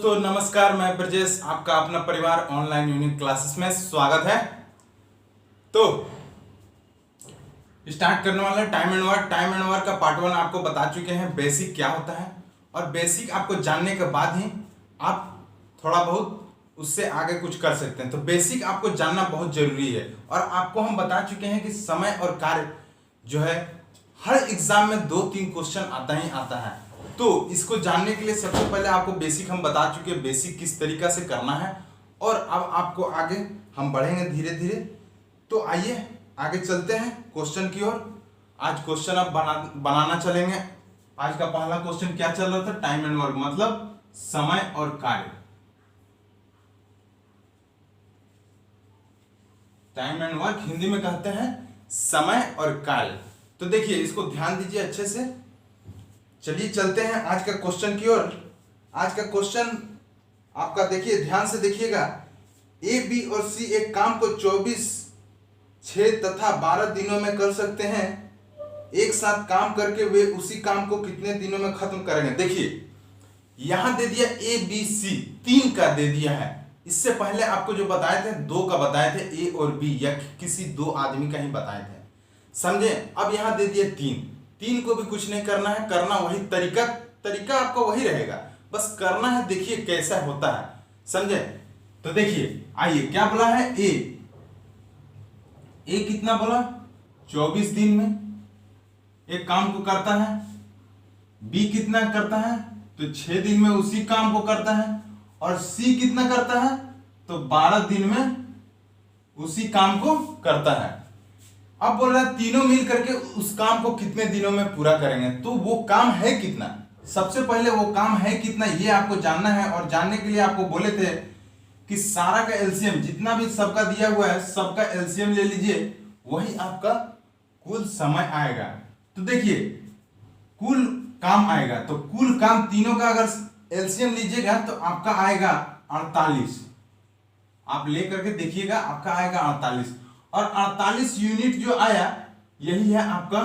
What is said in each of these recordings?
दोस्तों नमस्कार, मैं ब्रजेश आपका अपना परिवार ऑनलाइन यूनिक क्लासेस में स्वागत है। तो स्टार्ट करने वाला टाइम एंड वर्क का पार्ट 1 आपको बता चुके हैं बेसिक क्या होता है, और बेसिक आपको जानने के बाद ही आप थोड़ा बहुत उससे आगे कुछ कर सकते हैं। तो बेसिक आपको जानना बहुत जरूरी है, और आपको हम बता चुके हैं कि समय और कार्य जो है हर एग्जाम में 2-3 क्वेश्चन आता ही आता है। तो इसको जानने के लिए सबसे पहले आपको बेसिक हम बता चुके हैं, बेसिक किस तरीका से करना है। और अब आपको आगे हम बढ़ेंगे धीरे धीरे। तो आइए आगे चलते हैं क्वेश्चन की ओर। आज क्वेश्चन अब बनाना चलेंगे। आज का पहला क्वेश्चन क्या चल रहा था? टाइम एंड वर्क मतलब समय और कार्य। टाइम एंड वर्क हिंदी में कहते हैं समय और कार्य। तो देखिए इसको ध्यान दीजिए अच्छे से। चलिए चलते हैं आज का क्वेश्चन की ओर। आज का क्वेश्चन आपका देखिए, ध्यान से देखिएगा। ए, बी और सी एक काम को 24, 6 तथा 12 दिनों में कर सकते हैं। एक साथ काम करके वे उसी काम को कितने दिनों में खत्म करेंगे? देखिए यहां दे दिया ए बी सी, 3 का दे दिया है। इससे पहले आपको जो बताए थे 2 का बताए थे, ए और बी, या किसी 2 आदमी का ही बताए थे, समझे। अब यहां दे दिया 3 को भी कुछ नहीं करना है, करना वही तरीका आपका वही रहेगा, बस करना है। देखिए कैसा होता है, समझे। तो देखिए आइए क्या बोला है, ए कितना बोला? 24 दिन में एक काम को करता है। बी कितना करता है? तो 6 दिन में उसी काम को करता है। और सी कितना करता है? तो 12 दिन में उसी काम को करता है। अब बोल रहा है तीनों मिल करके उस काम को कितने दिनों में पूरा करेंगे। तो वो काम है कितना, सबसे पहले वो काम है कितना ये आपको जानना है। और जानने के लिए आपको बोले थे कि सारा का एलसीएम, जितना भी सबका दिया हुआ है सबका एलसीएम ले लीजिए, वही आपका कुल समय आएगा। तो देखिए कुल काम आएगा, तो कुल काम तीनों का अगर एलसीएम लीजिएगा तो आपका आएगा 48। आप ले करके देखिएगा, आपका आएगा 48। और 48 यूनिट जो आया यही है आपका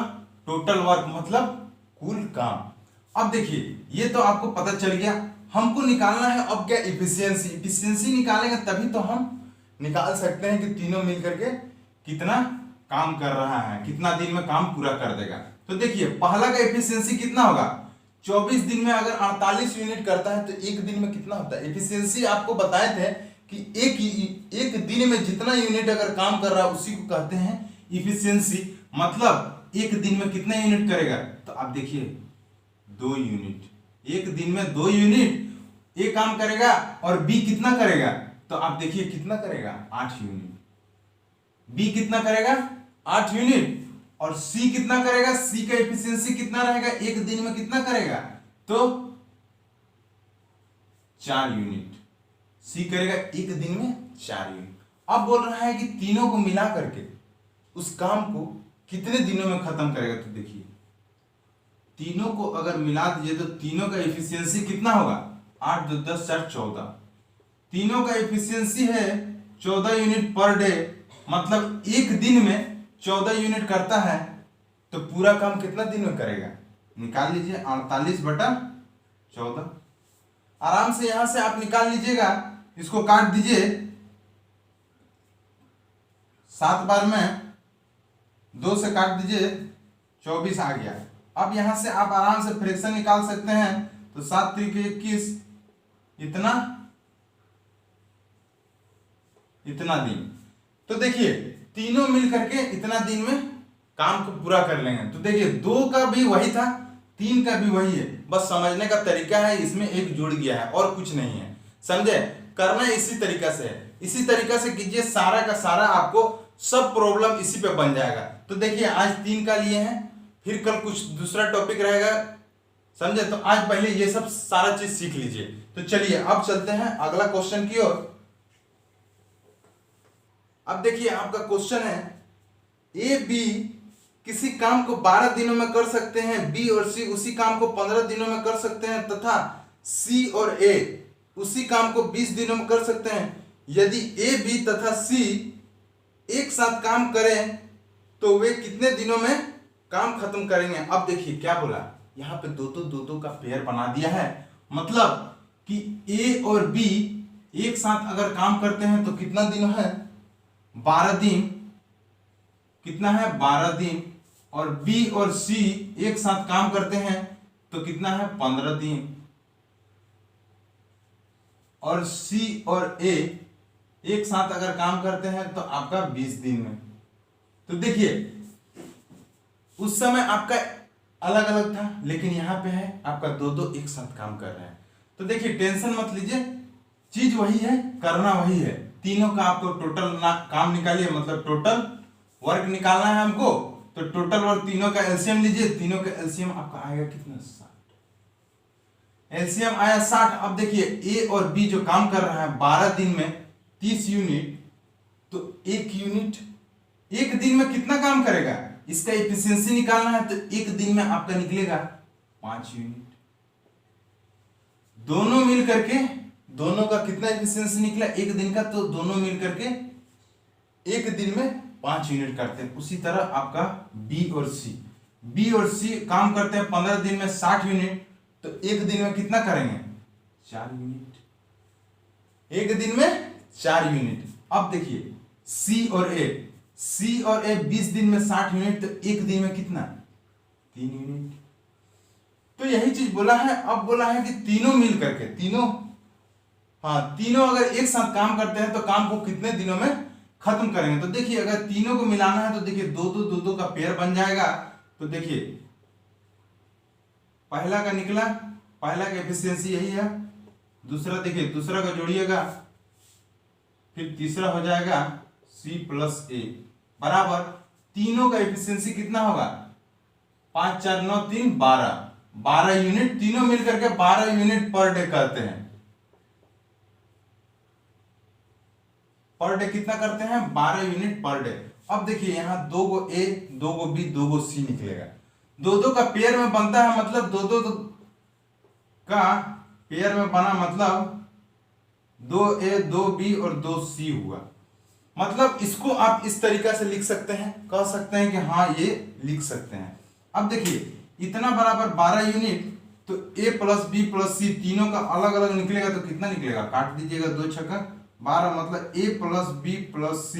टोटल वर्क मतलब कुल काम। अब देखिए ये तो आपको पता चल गया। हमको निकालना है अब क्या? इफिशियंसी निकालेंगे तभी तो हम निकाल सकते हैं कि तीनों मिलकर के कितना काम कर रहा है, कितना दिन में काम पूरा कर देगा। तो देखिए पहला का इफिशियंसी कितना होगा? 24 दिन में अगर 48 यूनिट करता है तो एक दिन में कितना होता है? इफिशियंसी आपको बताए थे कि एक दिन में जितना यूनिट अगर काम कर रहा है उसी को कहते हैं इफिशियंसी। मतलब एक दिन में कितना यूनिट करेगा? तो आप देखिए 2 यूनिट, एक दिन में 2 यूनिट ये काम करेगा। और बी कितना करेगा? तो आप देखिए कितना करेगा? 8 यूनिट। बी कितना करेगा? 8 यूनिट। और सी कितना करेगा? सी का एफिशिएंसी कितना रहेगा? एक दिन में कितना करेगा? तो 4 यूनिट। सी करेगा एक दिन में 4 यूनिट। अब बोल रहा है कि तीनों को मिला करके उस काम को कितने दिनों में खत्म करेगा। तो देखिए तीनों को अगर मिला दीजिए तो तीनों का एफिशिएंसी कितना होगा? 8 2 10 4 14। तीनों का एफिशिएंसी है 14 यूनिट पर डे। मतलब एक दिन में 14 यूनिट करता है तो पूरा काम कितना दिन में करेगा? निकाल लीजिए 48/14। आराम से यहां से आप निकाल लीजिएगा, इसको काट दीजिए 7 बार में 2 से काट दीजिए, 24 आ गया। अब यहां से आप आराम से फ्रैक्शन निकाल सकते हैं। तो 7 3 21, इतना दिन। तो देखिए तीनों मिल करके इतना दिन में काम को पूरा कर लेंगे। तो देखिए 2 का भी वही था, 3 का भी वही है, बस समझने का तरीका है, इसमें एक जुड़ गया है और कुछ नहीं है, समझे। करना इसी तरीका से है, इसी तरीका से कीजिए, सारा का सारा आपको सब प्रॉब्लम इसी पे बन जाएगा। तो देखिए आज 3 का लिए हैं, फिर कल कुछ दूसरा टॉपिक रहेगा, समझे। तो आज पहले ये सब सारा चीज सीख लीजिए। तो चलिए अब चलते हैं अगला क्वेश्चन की ओर। अब देखिए आपका क्वेश्चन है, ए बी किसी काम को 12 दिनों में कर सकते हैं, बी और सी उसी काम को 15 दिनों में कर सकते हैं, तथा सी और ए उसी काम को 20 दिनों में कर सकते हैं। यदि ए बी तथा सी एक साथ काम करें तो वे कितने दिनों में काम खत्म करेंगे? अब देखिए क्या बोला, यहाँ पे दो का पेयर बना दिया है। मतलब कि ए और बी एक साथ अगर काम करते हैं तो कितना दिन है, 12 दिन। कितना है, 12 दिन। और बी और सी एक साथ काम करते हैं तो कितना है, 15 दिन। और सी और ए एक साथ अगर काम करते हैं तो आपका 20 दिन में। तो देखिए उस समय आपका अलग अलग था, लेकिन यहां पे है आपका दो दो एक साथ काम कर रहे हैं। तो देखिए टेंशन मत लीजिए, चीज वही है, करना वही है। तीनों का आपको टोटल काम निकालिए, मतलब टोटल वर्क निकालना है हमको। तो टोटल वर्क तीनों का एलसीएम लीजिए, तीनों का एलसीएम आपका आएगा कितना, 60। एलसीएम आया 60। अब देखिए ए और बी जो काम कर रहा है 12 दिन में 30 यूनिट, तो एक यूनिट एक दिन में कितना काम करेगा, इसका एफिशिएंसी निकालना है। तो एक दिन में आपका निकलेगा 5 यूनिट। दोनों मिल करके, दोनों का कितना एफिशिएंसी निकला एक दिन का, तो दोनों मिल करके एक दिन में 5 यूनिट करते हैं। उसी तरह आपका बी और सी काम करते हैं 15 दिन में 60 यूनिट, तो एक दिन में कितना करेंगे, 4 यूनिट। एक दिन में 4 यूनिट। अब देखिए सी और ए 20 दिन में 60 यूनिट, तो एक दिन में कितना, 3 यूनिट। तो यही चीज बोला है। अब बोला है कि तीनों मिल करके, तीनों अगर एक साथ काम करते हैं तो काम को कितने दिनों में खत्म करेंगे। तो देखिए अगर तीनों को मिलाना है तो देखिए दो का पेयर बन जाएगा। तो देखिए पहला का निकला, पहला का एफिशिएंसी यही है। दूसरा देखिए, दूसरा का जोड़िएगा, फिर तीसरा हो जाएगा C प्लस A बराबर तीनों का एफिशिएंसी कितना होगा, 5 4 9 3 12 यूनिट। तीनों मिलकर के 12 यूनिट पर डे करते हैं। पर डे कितना करते हैं, 12 यूनिट पर डे। अब देखिए यहां 2 गो A 2 go B 2 go C निकलेगा। 2 का पेयर में बनता है, मतलब 2 का पेयर में बना, मतलब 2A 2B और 2C हुआ। मतलब इसको आप इस तरीका से लिख सकते हैं, कह सकते हैं कि हाँ ये लिख सकते हैं। अब देखिए इतना बराबर 12 यूनिट, तो A plus B plus C तीनों का अलग अलग निकलेगा तो कितना निकलेगा, काट दीजिएगा, 2 छक्का 12, मतलब A plus B plus C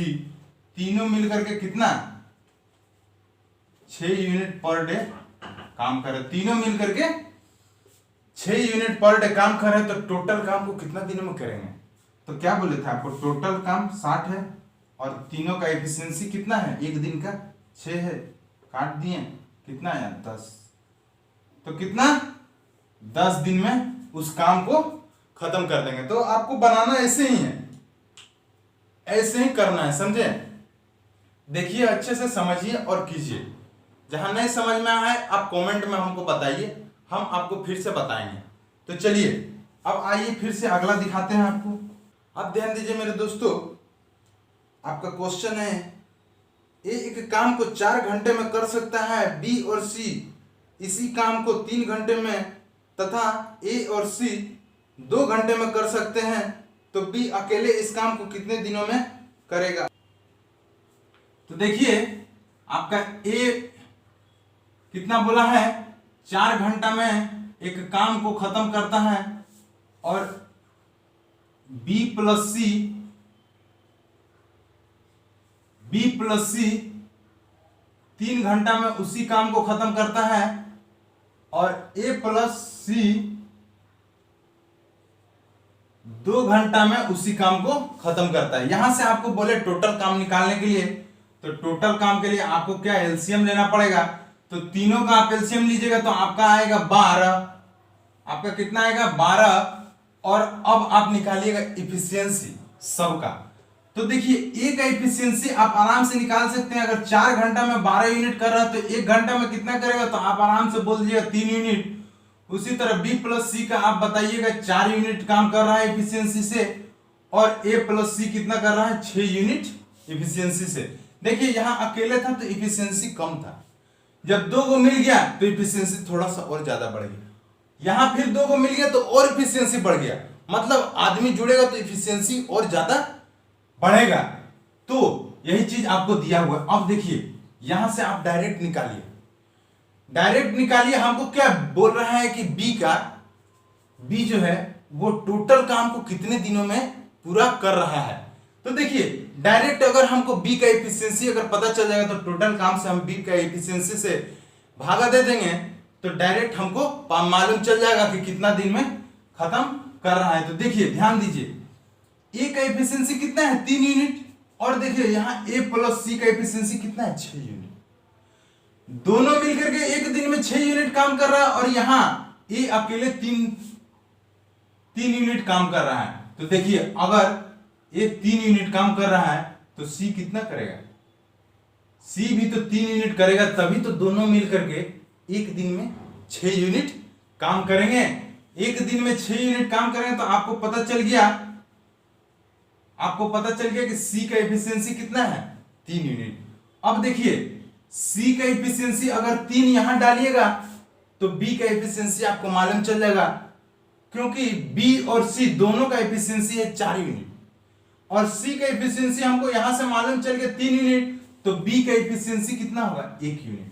तीनों मिलकर के कितना, 6 यूनिट पर डे काम करे। तीनों मिलकर के 6 यूनिट पर डे काम करे, तो टोटल काम को कितना दिनों में करेंगे। तो क्या बोले थे आपको, टोटल काम 60 है और तीनों का एफिशिएंसी कितना है, एक दिन का 6 है, काट दिए, कितना आया 10। तो कितना, 10 दिन में उस काम को खत्म कर देंगे। तो आपको बनाना ऐसे ही है, ऐसे ही करना है, समझे। देखिए अच्छे से समझिए और कीजिए। जहां नहीं समझ में आए आप कमेंट में हमको बताइए, हम आपको फिर से बताएंगे। तो चलिए अब आइए फिर से अगला दिखाते हैं आपको। अब ध्यान दीजिए मेरे दोस्तों, आपका क्वेश्चन है ए एक काम को 4 घंटे में कर सकता है, बी और सी इसी काम को 3 घंटे में, तथा ए और सी 2 घंटे में कर सकते हैं, तो बी अकेले इस काम को कितने दिनों में करेगा। तो देखिए आपका ए कितना बोला है, 4 घंटा में एक काम को खत्म करता है, और बी प्लस सी 3 घंटा में उसी काम को खत्म करता है, और ए प्लस सी 2 घंटा में उसी काम को खत्म करता है। यहां से आपको बोले टोटल काम निकालने के लिए, तो टोटल काम के लिए आपको क्या एलसीएम लेना पड़ेगा। तो तीनों का आप एलसीएम लीजिएगा तो आपका आएगा 12, आपका कितना आएगा 12। और अब आप निकालिएगा इफिशियंसी सबका। तो देखिए ए का इफिशियंसी आप आराम से निकाल सकते हैं। अगर 4 घंटा में 12 यूनिट कर रहा है तो 1 घंटा में कितना करेगा, तो आप आराम से बोल दीजिएगा 3 यूनिट। उसी तरह बी प्लस सी का आप बताइएगा 4 यूनिट काम कर रहा है इफिशियंसी से, और ए प्लस सी कितना कर रहा है, 6 यूनिट इफिशियंसी से। देखिए यहां अकेले था तो इफिशियंसी कम था, जब 2 को मिल गया तो इफिशियंसी थोड़ा सा और ज्यादा बढ़ गया। यहां फिर 2 को मिल गया तो और इफिशियंसी बढ़ गया, मतलब आदमी जुड़ेगा तो इफिशियंसी और ज्यादा बढ़ेगा। तो यही चीज आपको दिया हुआ है। अब देखिए यहां से आप डायरेक्ट निकालिए। हमको क्या बोल रहा है कि बी जो है वो टोटल काम को कितने दिनों में पूरा कर रहा है। तो देखिए डायरेक्ट अगर हमको बी का एफिशिएंसी अगर पता चल जाएगा तो टोटल काम से हम बी का एफिशिएंसी से भागा दे देंगे तो डायरेक्ट हमको मालूम चल जाएगा कि कितना दिन में खत्म कर रहा है। तो देखिए ध्यान दीजिए, ए का एफिशिएंसी कितना है 3 यूनिट, और देखिए यहाँ ए प्लस सी का एफिशिएंसी कितना है 6 यूनिट। दोनों मिलकर के एक दिन में 6 यूनिट काम कर रहा है और यहाँ ए अकेले 3 यूनिट काम कर रहा है। तो देखिए अगर ए 3 यूनिट काम कर रहा है तो सी कितना करेगा, सी भी तो 3 यूनिट करेगा, तभी तो दोनों मिलकर के एक दिन में 6 यूनिट काम करेंगे। एक दिन में 6 यूनिट काम करेंगे तो आपको पता चल गया कि सी का एफिशिएंसी कितना है 3 यूनिट। अब देखिए सी का एफिशिएंसी अगर 3 यहां डालिएगा तो बी का एफिशिएंसी आपको मालूम चल जाएगा, क्योंकि बी और सी दोनों का एफिशिएंसी है 4 यूनिट और सी का एफिशिएंसी हमको यहां से मालूम चल गया 3 यूनिट, तो बी का एफिशिएंसी कितना होगा 1 यूनिट।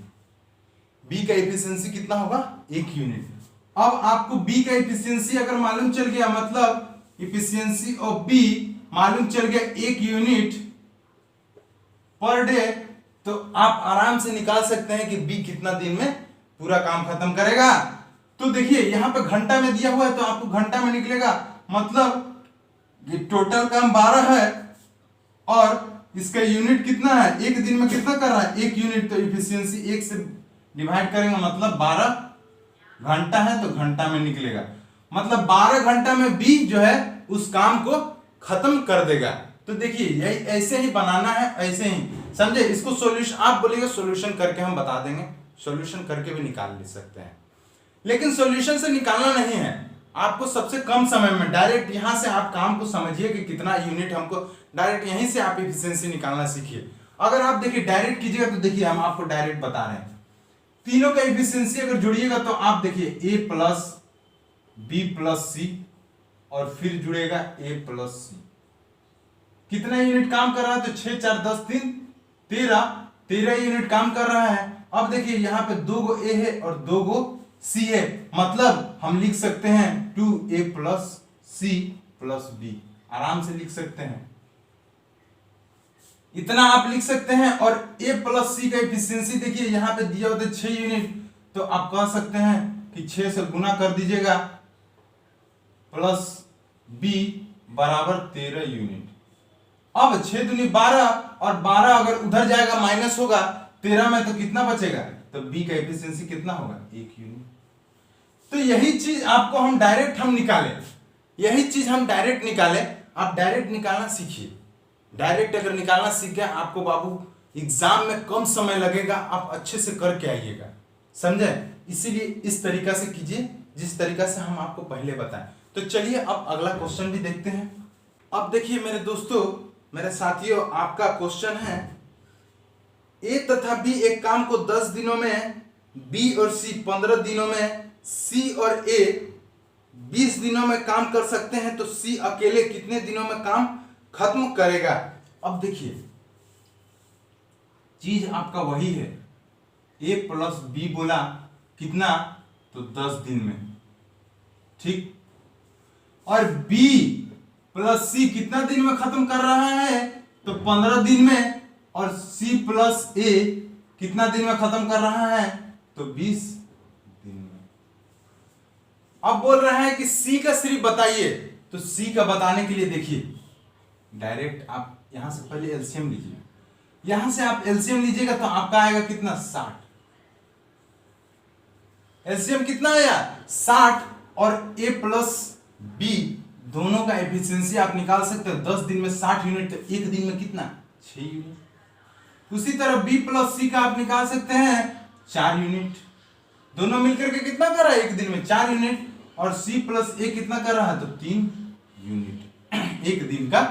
बी का एफिशिएंसी कितना होगा 1 यूनिट। अब आपको बी का एफिशिएंसी अगर मालूम चल गया, मतलब एफिशिएंसी ऑफ बी मालूम चल गया 1 यूनिट पर डे, तो आप आराम से निकाल सकते हैं कि बी कितना दिन में पूरा काम खत्म करेगा। तो देखिए यहां पे घंटा में दिया हुआ है तो आपको घंटा में निकलेगा, मतलब ये टोटल काम 12 है और इसका यूनिट कितना है, एक दिन में कितना कर रहा है 1 यूनिट, तो एफिशिएंसी 1 से डिवाइड करेंगे मतलब 12 घंटा है तो घंटा में निकलेगा, मतलब 12 घंटा में बी जो है उस काम को खत्म कर देगा। तो देखिए यही ऐसे ही बनाना है, ऐसे ही समझे। इसको सॉल्यूशन आप बोलिएगा सॉल्यूशन करके हम बता देंगे, सॉल्यूशन करके भी निकाल ले सकते हैं, लेकिन सॉल्यूशन से निकालना नहीं है आपको, सबसे कम समय में डायरेक्ट यहां से आप काम को समझिए कि कितना यूनिट हमको, डायरेक्ट यहीं से आप एफिशिएंसी निकालना सीखिए। अगर आप देखिए डायरेक्ट कीजिएगा तो देखिए हम आपको डायरेक्ट बता रहे हैं, तीनों का एफिशिएंसी अगर जुड़िएगा तो आप देखिए ए प्लस बी प्लस सी और फिर जुड़ेगा ए प्लस सी, कितना यूनिट काम कर रहा है तो 6 4 10 3 13 यूनिट काम कर रहा है। अब देखिए यहाँ पे 2 गो ए है और 2 गो सी है, मतलब हम लिख सकते हैं 2a plus C plus B, आराम से लिख सकते हैं, इतना आप लिख सकते हैं। और a प्लस सी का एफिशिएंसी देखिए यहाँ पे दिया होता है 6 यूनिट, तो आप कह सकते हैं कि 6 से गुना कर दीजिएगा प्लस b बराबर 13 यूनिट। अब 6 दूनी 12 और 12 अगर उधर जाएगा माइनस होगा 13 में, तो कितना बचेगा, तो b का एफिशिएंसी कितना होगा 1 यूनिट। तो यही चीज आपको हम डायरेक्ट निकाले, यही चीज हम डायरेक्ट निकाले, आप डायरेक्ट निकालना सीखिए। डायरेक्ट अगर निकालना सीख गया आपको बाबू एग्जाम में कम समय लगेगा, आप अच्छे से करके आइएगा, समझे। इसीलिए इस तरीका से कीजिए जिस तरीका से हम आपको पहले बताएं। तो चलिए अब अगला क्वेश्चन भी देखते हैं। अब देखिए मेरे दोस्तों, मेरे साथियों, आपका क्वेश्चन है ए तथा बी एक काम को 10 दिनों में, बी और सी 15 दिनों में, सी और ए 20 दिनों में काम कर सकते हैं, तो सी अकेले कितने दिनों में काम खत्म करेगा। अब देखिए चीज आपका वही है, ए प्लस बी बोला कितना, तो 10 दिन में, ठीक, और बी प्लस सी कितना दिन में खत्म कर रहा है, तो 15 दिन में, और सी प्लस ए कितना दिन में खत्म कर रहा है, तो 20 दिन में। अब बोल रहा है कि सी का सिर्फ बताइए, तो सी का बताने के लिए देखिए डायरेक्ट आप यहां से पहले एलसीएम लीजिए, यहां से आप एलसीएम लीजिएगा तो आपका आएगा कितना 60, एलसीएम कितना आया 60, और ए प्लस बी दोनों का एफिशिएंसी आप निकाल सकते हैं 10 दिन में 60 यूनिट, तो एक दिन में कितना 6 यूनिट। उसी तरह बी प्लस सी का आप निकाल सकते हैं 4 यूनिट, दोनों मिलकर के कितना कर रहा है एक दिन में 4 यूनिट, और सी प्लस ए कितना कर रहा है तो 3 यूनिट एक दिन का।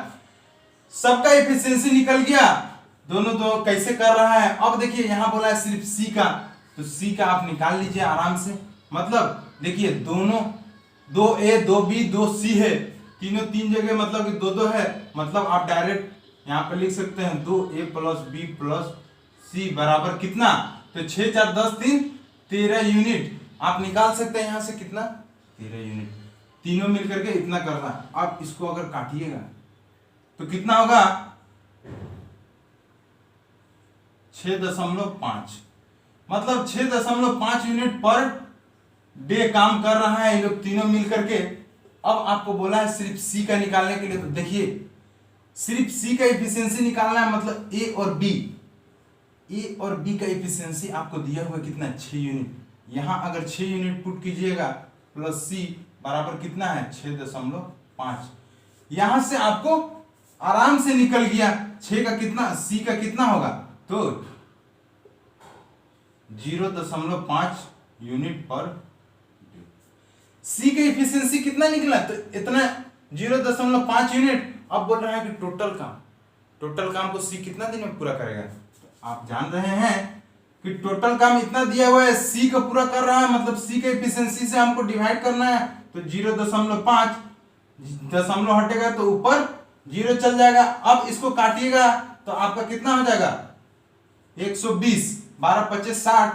सबका एफिशिएंसी निकल गया, दोनों दो कैसे कर रहा है। अब देखिए यहां बोला है सिर्फ सी का, तो सी का आप निकाल लीजिए आराम से, मतलब देखिए दोनों 2a 2b 2c है, तीनों 3 जगह मतलब कि 2 2 है, मतलब आप डायरेक्ट यहाँ पे लिख सकते हैं 2a plus b plus c बराबर कितना, तो 6 4 10 3 13 यूनिट आप निकाल सकते हैं यहाँ से कितना 13 यूनिट। तीनों मिलकर के इतना कर रहा है। अब इसको अगर काटिएगा तो कितना होगा 6.5, मतलब 6.5 यूनिट पर डे काम कर रहा है ये लोग तीनों मिलकर के। अब आपको बोला है सिर्फ सी का निकालने के लिए, तो देखिए सिर्फ सी का एफिशिएंसी निकालना है, मतलब ए और बी का एफिशिएंसी आपको दिया हुआ कितना 6 यूनिट। यहां अगर 6 यूनिट पुट कीजिएगा प्लस सी बराबर कितना है 6.5। यहां से आपको आराम से निकल गया 6 का कितना, सी का कितना होगा तो 0.5 यूनिट पर डे। सी का एफिशिएंसी कितना निकला तो इतना 0.5 यूनिट। अब बोल रहा है कि टोटल काम को सी कितना दिन में पूरा करेगा। तो आप जान रहे हैं कि टोटल काम इतना दिया हुआ है, सी का पूरा कर रहा है, मतलब सी के एफिशिएंसी से हमको डिवाइड करना है। तो 0.5 दशमलव हटेगा तो ऊपर 0 चल जाएगा। अब इसको काटिएगा तो आपका कितना हो जाएगा 120, 12×25 60,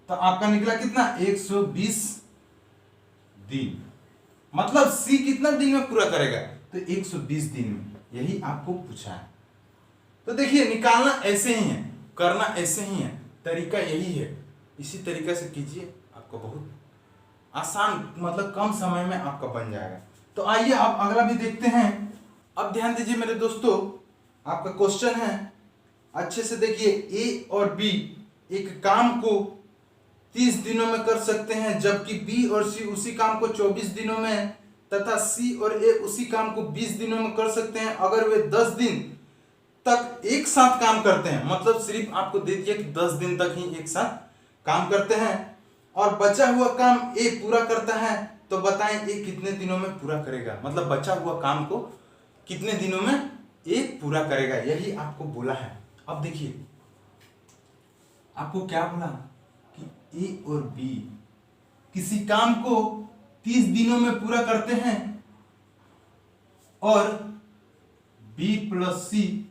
तो आपका निकला कितना 120 दिन। मतलब सी कितना दिन में पूरा करेगा तो 120 दिन में, यही आपको पूछा है। तो देखिए निकालना ऐसे ही है, करना ऐसे ही है, तरीका यही है। इसी तरीके से कीजिए, आपको बहुत आसान, मतलब कम समय में आपका बन जाएगा। तो आइए अब अगला भी देखते हैं। अब ध्यान दीजिए मेरे दोस्तों, आपका क्वेश्चन है, अच्छे से देखिए। ए और बी एक काम को 30 दिनों में कर सकते हैं, जबकि बी और सी उसी काम को 24 दिनों में तथा सी और ए उसी काम को 20 दिनों में कर सकते हैं अगर वे 10 दिन तक एक साथ काम करते हैं। मतलब सिर्फ आपको दे दिया कि 10 दिन तक ही एक साथ काम करते हैं और बचा हुआ काम ए पूरा करता है, तो बताएं ए कितने दिनों में पूरा करेगा। मतलब बचा हुआ काम को कितने दिनों में ए पूरा करेगा, यही आपको बोला है। अब देखिए आपको क्या बोला कि ए और बी किसी काम को 30 दिनों में पूरा करते हैं और बी प्लस सी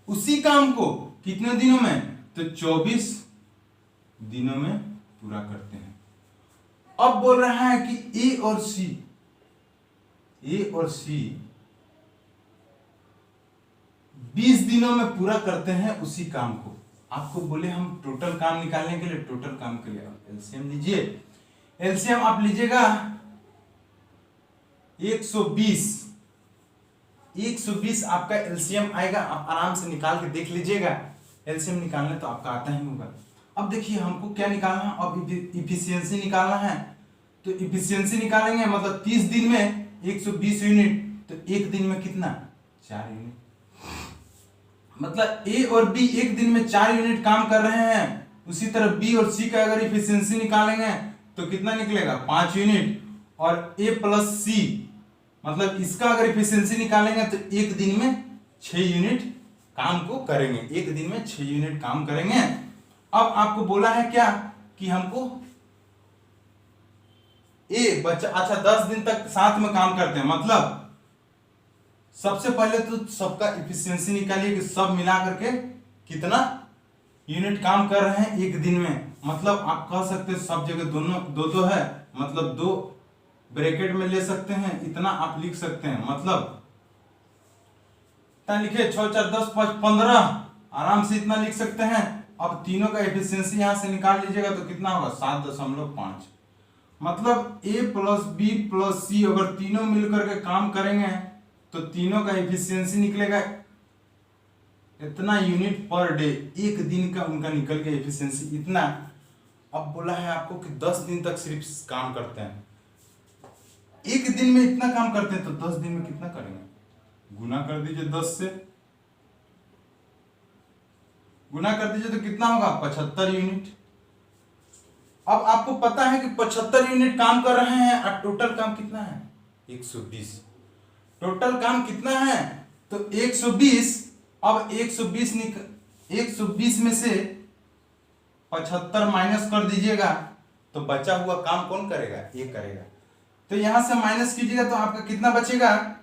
उसी काम को कितने दिनों में तो 24 दिनों में पूरा करते हैं। अब बोल रहा है कि ए और सी 20 दिनों में पूरा करते हैं उसी काम को। आपको बोले हम टोटल काम निकालने के लिए, टोटल काम के लिए एलसीएम लीजिए। एलसीएम आप लीजिएगा 120 आपका एलसीएम आएगा। आप आराम से निकाल के देख लीजिएगा, एलसीएम निकालने तो आपका आता ही होगा। अब देखिए हमको क्या निकालना है, अब इफिशियंसी निकालना है। तो इफिशियंसी निकालेंगे, मतलब 30 दिन में 120 यूनिट, तो एक दिन में कितना 4 यूनिट। मतलब ए और बी एक दिन में 4 यूनिट काम कर रहे हैं। उसी तरह बी और सी का अगर इफिशियंसी निकालेंगे तो कितना निकलेगा 5 यूनिट। और ए प्लस सी मतलब इसका अगर इफिशियंसी निकालेंगे तो एक दिन में 6 यूनिट काम को करेंगे, एक दिन में 6 यूनिट काम करेंगे। अब आपको बोला है क्या कि हमको ए बच्चा, अच्छा 10 दिन तक साथ में काम करते हैं, मतलब सबसे पहले तो सबका इफिशियंसी निकालिए कि सब मिला करके कितना यूनिट काम कर रहे हैं एक दिन में। मतलब आप कह सकते हैं सब जगह दोनों दो है, मतलब 2 ब्रैकेट में ले सकते हैं, इतना आप लिख सकते हैं। मतलब इतना लिखे 6 4 10 5 15, आराम से इतना लिख सकते हैं। अब तीनों का एफिशिएंसी यहां से निकाल लीजिएगा तो कितना होगा 7.5। मतलब ए प्लस बी प्लस सी अगर तीनों मिलकर के काम करेंगे तो तीनों का एफिशिएंसी निकलेगा इतना यूनिट पर डे, एक दिन का उनका निकल गया एफिशिएंसी इतना। अब बोला है आपको कि 10 दिन तक सिर्फ काम करते हैं, एक दिन में इतना काम करते हैं, तो 10 दिन में कितना करेंगे, गुना कर दीजिए 10 से, गुना कर दीजिए तो कितना होगा 75 यूनिट। अब आपको पता है कि 75 यूनिट काम कर रहे हैं और टोटल काम कितना है 120। टोटल काम कितना है तो 120। अब 120 में से 75 माइनस कर दीजिएगा तो बचा हुआ काम कौन करेगा, ये करेगा। तो यहां से माइनस कीजिएगा तो आपका कितना बचेगा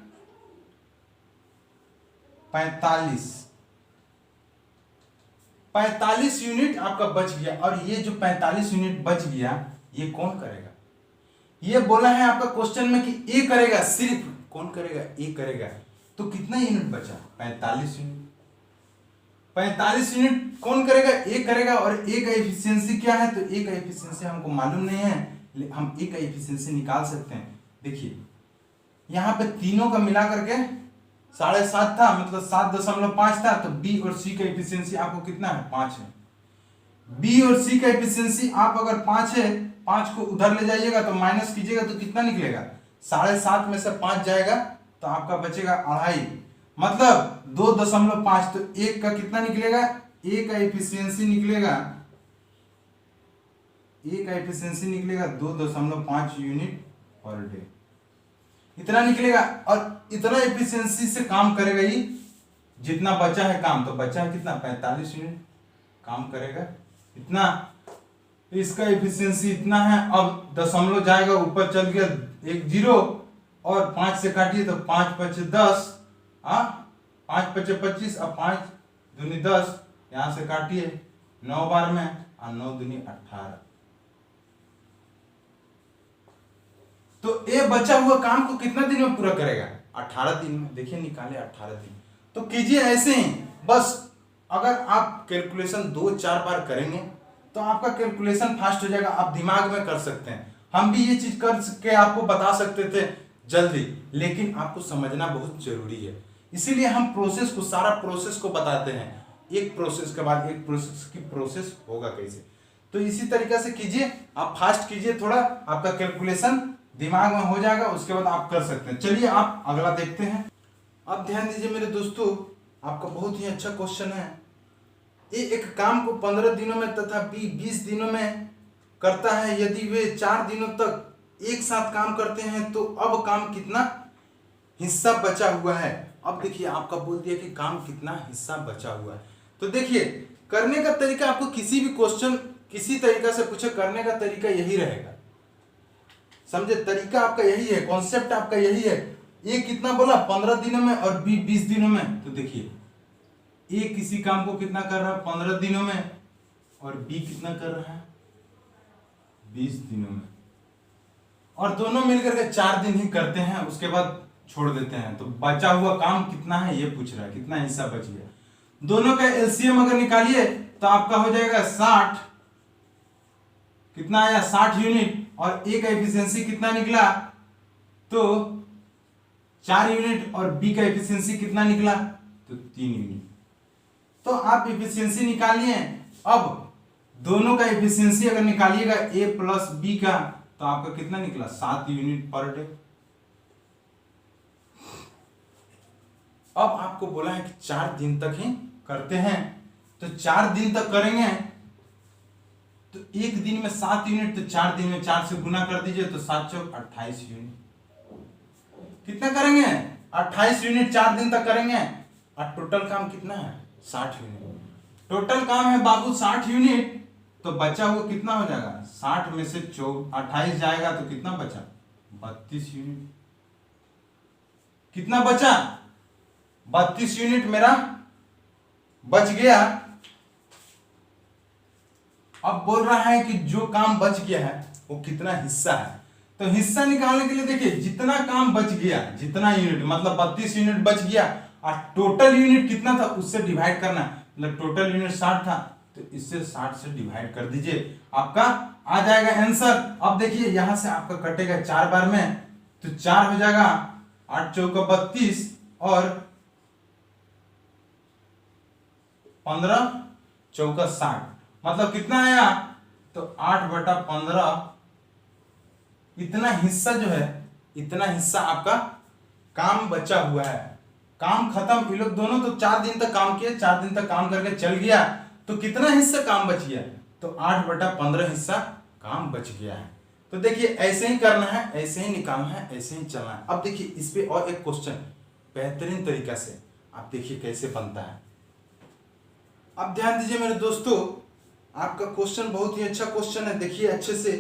45 यूनिट आपका बच गया। और ये जो 45 यूनिट बच गया ये कौन करेगा, ये बोला है आपका क्वेश्चन में कि ए करेगा, सिर्फ कौन करेगा, ए करेगा, तो कितना यूनिट बचा, 45 यूनिट। 45 यूनिट कौन करेगा, ए करेगा। और ए का एफिशिएंसी क्या है, तो ए का एफिशिएंसी हमको मालूम नहीं है, हम ए का एफिशिएंसी निकाल सकते हैं। देखिए यहाँ पे तीनों का मिला करके 7.5 था, मतलब 7.5 था, तो बी और सी का एफिशिएंसी आपको कितना है, 5 है। बी और सी का एफिशिएंसी आप अगर 5 है, 5 को उधर ले जाइएगा तो माइनस कीजिएगा तो कितना निकलेगा, 7.5 में से 5 जाएगा तो आपका बचेगा 2.5, मतलब 2.5। तो एक का कितना निकलेगा, ए का एफिशिएंसी निकलेगा, ए का एफिशिएंसी निकलेगा 2.5 यूनिट पर डे, इतना निकलेगा। और इतना एफिशिएंसी से काम करेगा ये, जितना बचा है काम, तो बचा है कितना, 45 यूनिट काम करेगा इतना। इसका एफिशिएंसी इतना है। अब दशमलव जाएगा, ऊपर चल गया 1 0, और 5 से काटिए तो 5 5 10, 5 5 25, अब 5 दूनी 10, यहां से काटिए 9 बार में, और 9 दूनी 18। तो ये बचा हुआ काम को कितना दिन में पूरा करेगा, 18 दिन में। देखिए निकाले 18 दिन। तो कीजिए ऐसे ही, बस अगर आप कैलकुलेशन 2-4 बार करेंगे तो आपका कैलकुलेशन फास्ट हो जाएगा, आप दिमाग में कर सकते हैं। हम भी ये चीज करके आपको बता सकते थे जल्दी, लेकिन आपको समझना बहुत जरूरी है, इसीलिए हम प्रोसेस को, सारा प्रोसेस को बताते हैं, एक प्रोसेस के बाद एक प्रोसेस की प्रोसेस होगा कैसे। तो इसी तरीके से कीजिए, आप फास्ट कीजिए थोड़ा, आपका कैलकुलेशन दिमाग में हो जाएगा, उसके बाद आप कर सकते हैं। चलिए आप अगला देखते हैं। अब ध्यान दीजिए मेरे दोस्तों, आपका बहुत ही अच्छा क्वेश्चन है। ए एक काम को 15 दिनों में तथा बी 20 दिनों में करता है। यदि वे 4 दिनों तक एक साथ काम करते हैं तो अब काम कितना हिस्सा बचा हुआ है। अब देखिए आपका बोल दिया कि काम कितना हिस्सा बचा हुआ है। तो देखिए करने का तरीका, आपको किसी भी क्वेश्चन किसी तरीका से पूछे, करने का तरीका यही रहेगा, समझे, तरीका आपका यही है, कॉन्सेप्ट आपका यही है। ए कितना बोला, 15 दिनों में, और बी 20 दिनों में। तो देखिए ए किसी काम को कितना कर रहा है, 15 दिनों में, और बी कितना कर रहा है, 20 दिनों में, और दोनों मिलकर के 4 दिन ही करते हैं, उसके बाद छोड़ देते हैं। तो बचा हुआ काम कितना है ये पूछ रहा है, कितना हिस्सा बच गया। दोनों का एलसीएम अगर निकालिए तो आपका हो जाएगा 60, कितना आया, 60 यूनिट, और ए का एफिशिएंसी कितना निकला, तो 4 यूनिट, और बी का एफिशिएंसी कितना निकला, तो 3 यूनिट। तो आप एफिशिएंसी निकालिए। अब दोनों का एफिशिएंसी अगर निकालिएगा ए प्लस बी का, तो आपका कितना निकला, 7 यूनिट पर डे। अब आपको बोला है कि 4 दिन तक ही करते हैं, तो 4 दिन तक करेंगे तो एक दिन में 7 यूनिट, तो 4 दिन में 4 से गुना कर दीजिए, तो 7 चौक 28 यूनिट। कितना करेंगे, 28 यूनिट 4 दिन तक करेंगे। और टोटल काम कितना है, 60 यूनिट। टोटल काम है बाबू 60 यूनिट, तो बचा हुआ कितना हो जाएगा, 60 में से 28 जाएगा तो कितना बचा, 32 यूनिट। कितना बचा, 32 यूनिट मेरा बच गया। अब बोल रहा है कि जो काम बच गया है वो कितना हिस्सा है। तो हिस्सा निकालने के लिए देखिए, जितना काम बच गया, जितना यूनिट, मतलब 32 यूनिट बच गया, और टोटल यूनिट कितना था उससे डिवाइड करना है। मतलब टोटल यूनिट 60 था, तो इससे 60 से डिवाइड कर दीजिए, आपका आ जाएगा आंसर। अब देखिए यहां से आपका कटेगा 4 बार में, तो 4 हो जाएगा, 8 चौका 32, और 15 चौका 60, मतलब कितना आया, तो 8/15। इतना हिस्सा जो है, इतना हिस्सा आपका काम बचा हुआ है। काम खत्म, ये लोग दोनों तो 4 दिन तक काम किए, 4 दिन तक काम करके चल गया, तो कितना हिस्सा काम बच गया, तो 8/15 हिस्सा काम बच गया है। तो देखिए ऐसे ही करना है, ऐसे ही निकालना है, ऐसे ही चलना है। अब देखिए इस पे और एक क्वेश्चन बेहतरीन तरीका से आप देखिए कैसे बनता है। अब ध्यान दीजिए मेरे दोस्तों, आपका क्वेश्चन बहुत ही अच्छा क्वेश्चन है, देखिए अच्छे से।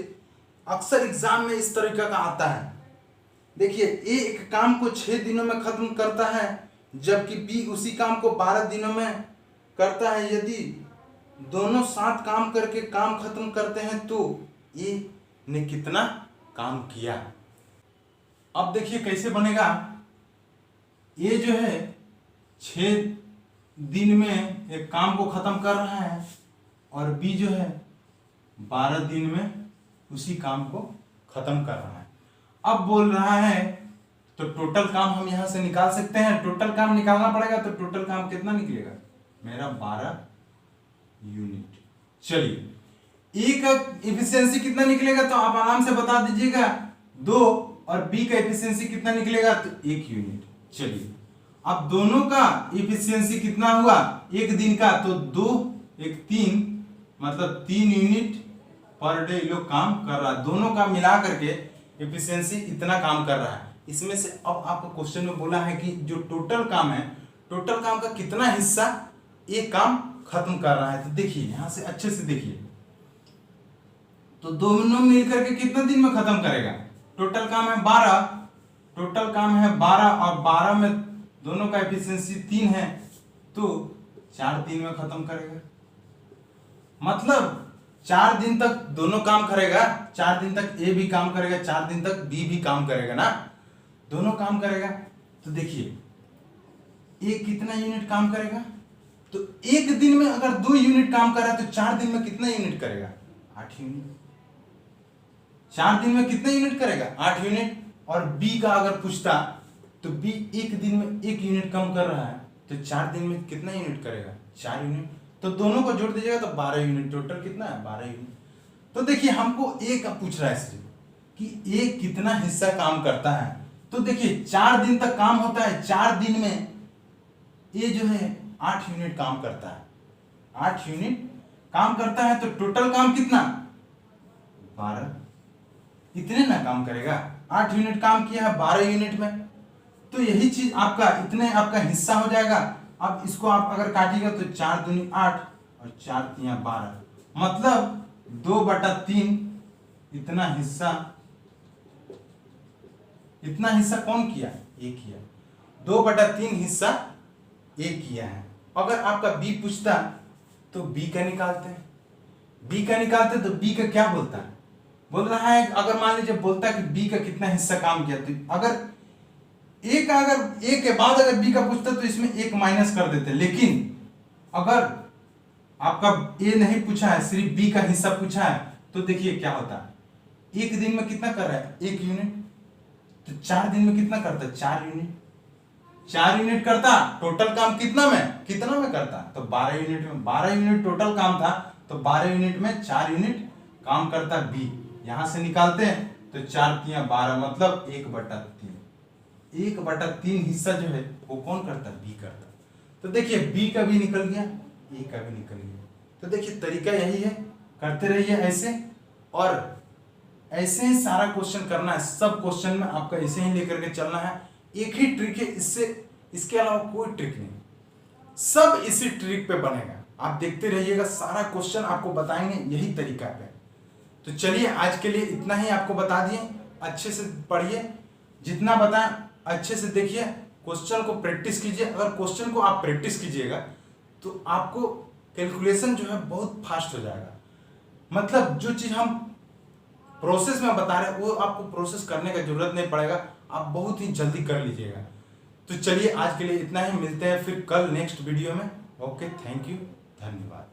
अक्सर एग्जाम में इस तरीका का आता है। देखिए ए एक काम को 6 दिनों में खत्म करता है, जबकि बी उसी काम को 12 दिनों में करता है। यदि दोनों साथ काम करके काम खत्म करते हैं तो ए ने कितना काम किया। अब देखिए कैसे बनेगा। ए जो है 6 दिन में एक काम को खत्म कर रहा है और बी जो है 12 दिन में उसी काम को खत्म कर रहा है। अब बोल रहा है तो टोटल काम हम यहां से निकाल सकते हैं। टोटल काम निकालना पड़ेगा तो टोटल काम कितना निकलेगा मेरा 12 यूनिट। चलिए ए का एफिशिएंसी कितना निकलेगा तो आप आराम से बता दीजिएगा 2 और बी का एफिशिएंसी कितना निकलेगा तो 1 यूनिट। चलिए अब दोनों का एफिशिएंसी कितना हुआ एक दिन का तो 2 1 3 मतलब 3 यूनिट पर डे लोग काम कर रहा है। दोनों का मिला करके एफिशिएंसी इतना काम कर रहा है। इसमें से अब आपको क्वेश्चन में बोला है कि जो टोटल काम है टोटल काम का कितना हिस्सा एक काम खत्म कर रहा है। तो देखिए यहां से अच्छे से देखिए तो दोनों मिलकर के कितना दिन में खत्म करेगा। टोटल काम है 12, टोटल काम है 12 और 12 में दोनों का एफिशिएंसी 3 है तो 4 दिन में खत्म करेगा। मतलब 4 दिन तक दोनों काम करेगा, 4 दिन तक ए भी काम करेगा, 4 दिन तक बी भी काम करेगा ना, दोनों काम करेगा। तो देखिए ए कितना यूनिट काम करेगा तो एक दिन में अगर 2 यूनिट काम कर रहा है तो 4 दिन में कितना यूनिट करेगा 8 यूनिट। 4 दिन में कितना यूनिट करेगा 8 यूनिट। और बी का अगर पूछता तो बी एक दिन में 1 यूनिट कम कर रहा है तो 4 दिन में कितना यूनिट करेगा 4 यूनिट। तो दोनों को जोड़ दीजिएगा तो 12 यूनिट। टोटल कितना है 12 यूनिट। तो देखिए हमको ए का पूछ रहा है सिर्फ कि ए कितना हिस्सा काम करता है। तो देखिए 4 दिन तक काम होता है, 4 दिन में ए जो है 8 यूनिट काम करता है, 8 यूनिट काम करता है। तो टोटल काम कितना 12, इतने ना काम करेगा। 8 यूनिट काम किया है 12 यूनिट में तो यही चीज आपका इतने आपका हिस्सा हो जाएगा। अब इसको आप अगर काटिएगा तो 4 दूनी 8 और 4 तिया 12 मतलब 2/3 इतना हिस्सा कौन किया ए किया। 2/3 हिस्सा ए किया है। अगर आपका बी पूछता तो बी का निकालते हैं। बी का निकालते तो बी का क्या बोलता है, बोल रहा है अगर मान लीजिए बोलता कि बी का कितना हिस्सा काम किया तो अगर ए के बाद अगर बी का पूछता तो इसमें 1 माइनस कर देते। लेकिन अगर आपका ए नहीं पूछा है सिर्फ बी का हिस्सा पूछा है तो देखिए क्या होता है। एक दिन में कितना कर रहा है 1 यूनिट तो 4 दिन में कितना करता है 4 यूनिट। 4 यूनिट करता टोटल काम कितना में करता तो 12 यूनिट में। 12 यूनिट टोटल काम था तो 12 यूनिट में 4 यूनिट काम करता बी। यहां से निकालते हैं तो 4 तिया 12 मतलब 1/3। 1/3 हिस्सा जो है वो कौन करता बी करता। तो देखिए बी का भी निकल गया ए का भी निकल गया। तो देखिए तरीका यही है, करते रहिए ऐसे और ऐसे ही सारा क्वेश्चन करना है। सब क्वेश्चन में आपका ऐसे ही लेकर के चलना है। एक ही ट्रिक है, इसके अलावा कोई ट्रिक नहीं, सब इसी ट्रिक पे बनेगा। आप देखते रहिएगा, सारा क्वेश्चन आपको बताएंगे यही तरीका पे। तो चलिए आज के लिए इतना ही आपको बता दिए। अच्छे से पढ़िए, जितना बताएं अच्छे से देखिए, क्वेश्चन को प्रैक्टिस कीजिए। अगर क्वेश्चन को आप प्रैक्टिस कीजिएगा तो आपको कैलकुलेशन जो है बहुत फास्ट हो जाएगा। मतलब जो चीज हम प्रोसेस में बता रहे हैं वो आपको प्रोसेस करने का जरूरत नहीं पड़ेगा, आप बहुत ही जल्दी कर लीजिएगा। तो चलिए आज के लिए इतना ही, मिलते हैं फिर कल नेक्स्ट वीडियो में। ओके, थैंक यू, धन्यवाद।